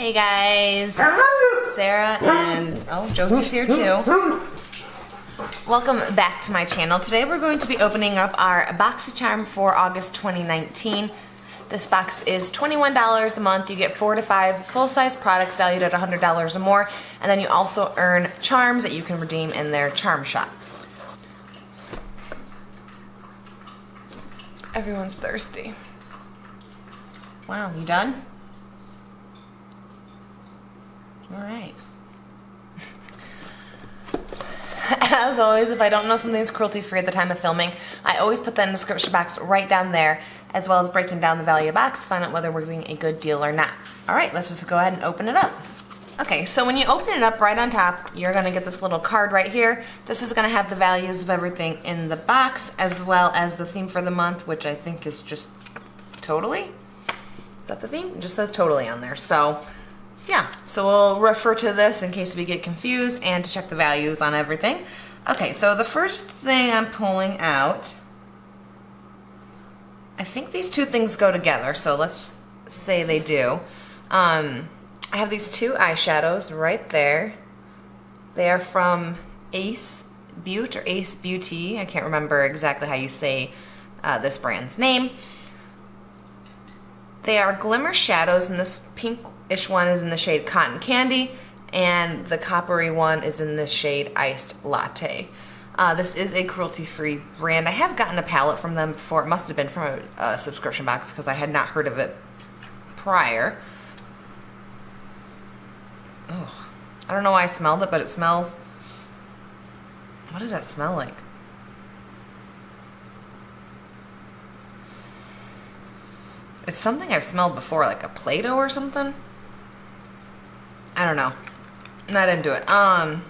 Hey guys, Sarah and Josie's here too. Welcome back to my channel. Today we're going to be opening up our Boxycharm for August 2019. This box is $21 a month. You get 4 to 5 full-size products valued at $100 or more, and then you also earn charms that you can redeem in their charm shop. Everyone's thirsty. Wow, you done? All right. As always, if I don't know something's cruelty-free at the time of filming, I always put that in the description box right down there, as well as breaking down the value of the box to find out whether we're doing a good deal or not. All right, let's just go ahead and open it up. Okay, so when you open it up, right on top, you're gonna get this little card right here. This is gonna have the values of everything in the box, as well as the theme for the month, which I think is just totally. Is that the theme? It just says totally on there. So yeah, so we'll refer to this in case we get confused and to check the values on everything. Okay, so the first thing I'm pulling out, I think these two things go together, so let's say they do. I have these two eyeshadows right there. They are from Beaute or Beaute. I can't remember exactly how you say this brand's name. They are Glimmer shadows, and this pinkish one is in the shade Cotton Candy, and the coppery one is in the shade Iced Latte. This is a cruelty-free brand. I have gotten a palette from them before. It must have been from a subscription box because I had not heard of it prior. Ugh. I don't know why I smelled it, but it smells... What does that smell like? It's something I've smelled before, like a Play-Doh or something. I don't know. Not into it. I'm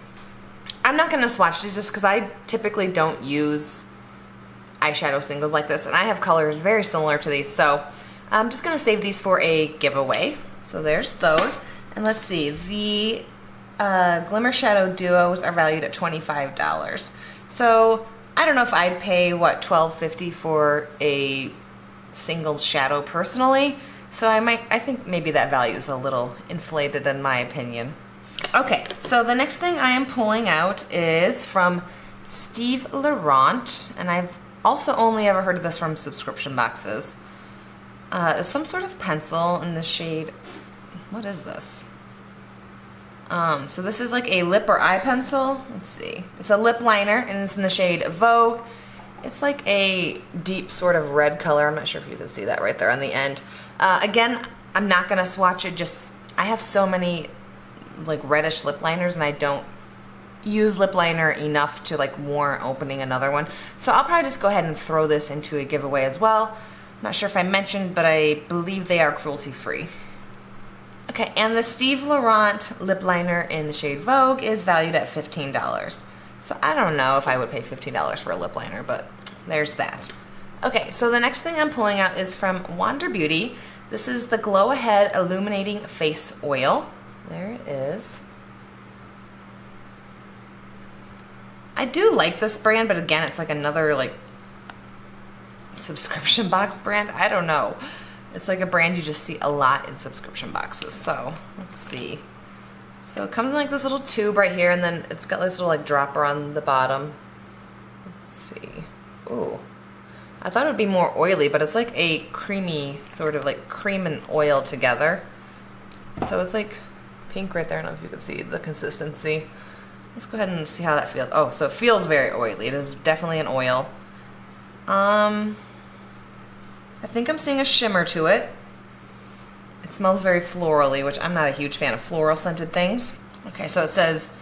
not going to swatch these just because I typically don't use eyeshadow singles like this, and I have colors very similar to these, so I'm just going to save these for a giveaway. So there's those. And let's see, the Glimmer Shadow Duos are valued at $25. So I don't know if I'd pay, what, $12.50 for a single shadow personally. So I think maybe that value is a little inflated in my opinion. Okay, so the next thing I am pulling out is from Steve Laurent, and I've also only ever heard of this from subscription boxes. It's some sort of pencil in the shade, what is this? So this is like a lip or eye pencil. Let's see. It's a lip liner, and it's in the shade Vogue. It's like a deep sort of red color. I'm not sure if you can see that right there on the end. Again, I'm not going to swatch it. Just I have so many like reddish lip liners, and I don't use lip liner enough to like warrant opening another one. So I'll probably just go ahead and throw this into a giveaway as well. I'm not sure if I mentioned, but I believe they are cruelty-free. Okay, and the Steve Laurent lip liner in the shade Vogue is valued at $15. So I don't know if I would pay $15 for a lip liner, but there's that. Okay, so the next thing I'm pulling out is from Wander Beauty. This is the Glow Ahead Illuminating Face Oil. There it is. I do like this brand, but again, it's like another like subscription box brand. I don't know. It's like a brand you just see a lot in subscription boxes. So let's see. So it comes in like this little tube right here, and then it's got this little like dropper on the bottom. Let's see. Ooh. I thought it would be more oily, but it's like a creamy, sort of like cream and oil together. So it's like pink right there. I don't know if you can see the consistency. Let's go ahead and see how that feels. Oh, so it feels very oily. It is definitely an oil. I think I'm seeing a shimmer to it. It smells very florally, which I'm not a huge fan of floral scented things. Okay, so it says,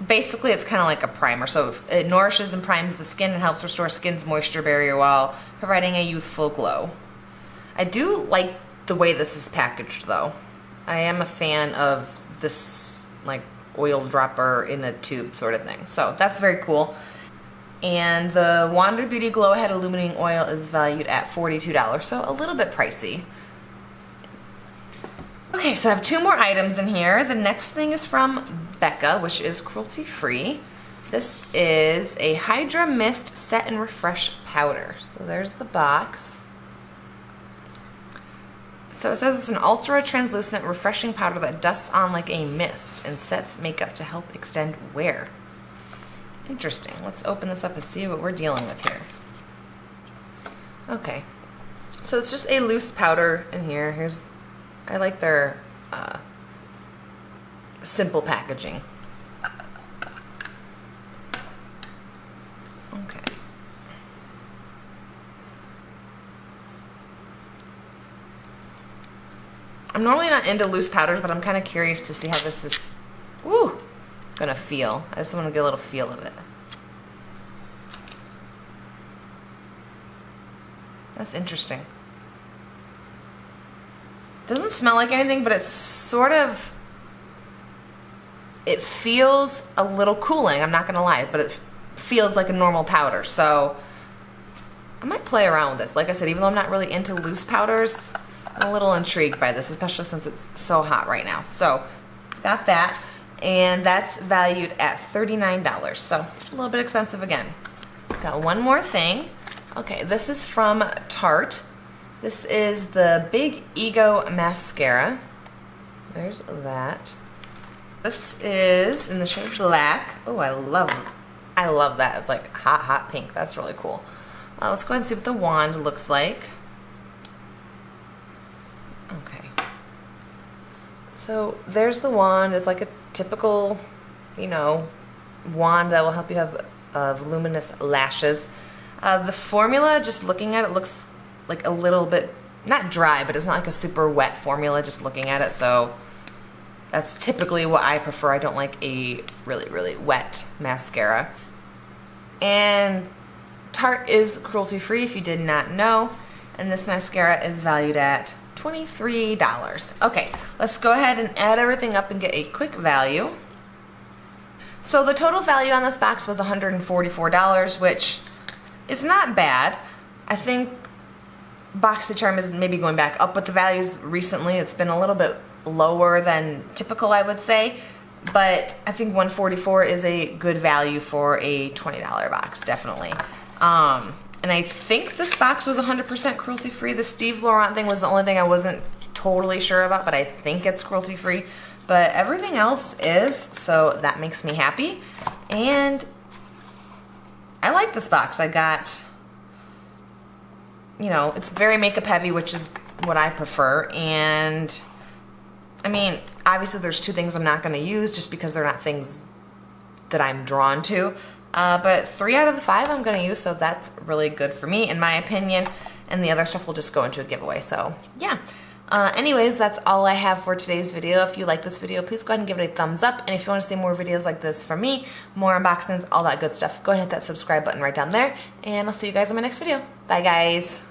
basically it's kind of like a primer. So it nourishes and primes the skin and helps restore skin's moisture barrier while providing a youthful glow. I do like the way this is packaged though. I am a fan of this like oil dropper in a tube sort of thing. So that's very cool. And the Wander Beauty Glow Ahead Illuminating Oil is valued at $42, so a little bit pricey. Okay, so I have two more items in here. The next thing is from Becca, which is cruelty-free. This is a Hydra-Mist Set and Refresh Powder. So there's the box. So it says it's an ultra translucent refreshing powder that dusts on like a mist and sets makeup to help extend wear. Interesting. Let's open this up and see what we're dealing with here. Okay. So it's just a loose powder in here. I like their simple packaging. Okay. I'm normally not into loose powders, but I'm kind of curious to see how this is gonna feel. I just want to get a little feel of it. That's interesting. Doesn't smell like anything, but it's sort of, it feels a little cooling, I'm not gonna lie, but it feels like a normal powder. So I might play around with this. Like I said, even though I'm not really into loose powders, I'm a little intrigued by this, especially since it's so hot right now. So got that, and that's valued at $39. So a little bit expensive again. Got one more thing. Okay, this is from Tarte. This is the Big Ego Mascara. There's that. This is in the shade black. Oh, I love that. It's like hot, hot pink. That's really cool. Let's go ahead and see what the wand looks like. Okay. So there's the wand. It's like a typical, you know, wand that will help you have voluminous lashes. The formula, just looking at it, looks like a little bit, not dry, but it's not like a super wet formula just looking at it. So that's typically what I prefer. I don't like a really, really wet mascara. And Tarte is cruelty free if you did not know. And this mascara is valued at $23. Okay, let's go ahead and add everything up and get a quick value. So the total value on this box was $144, which is not bad. I think Boxycharm is maybe going back up with the values recently. It's been a little bit lower than typical, I would say. But I think $144 is a good value for a $20 box, definitely. And I think this box was 100% cruelty free. The Steve Laurent thing was the only thing I wasn't totally sure about, but I think it's cruelty free. But everything else is, so that makes me happy. And I like this box. I got, you know, it's very makeup heavy, which is what I prefer. And I mean, obviously there's two things I'm not going to use just because they're not things that I'm drawn to. But 3 out of the 5 I'm going to use, so that's really good for me, in my opinion. And the other stuff will just go into a giveaway. So yeah. Anyways, that's all I have for today's video. If you like this video, please go ahead and give it a thumbs up. And if you want to see more videos like this from me, more unboxings, all that good stuff, go ahead and hit that subscribe button right down there. And I'll see you guys in my next video. Bye, guys.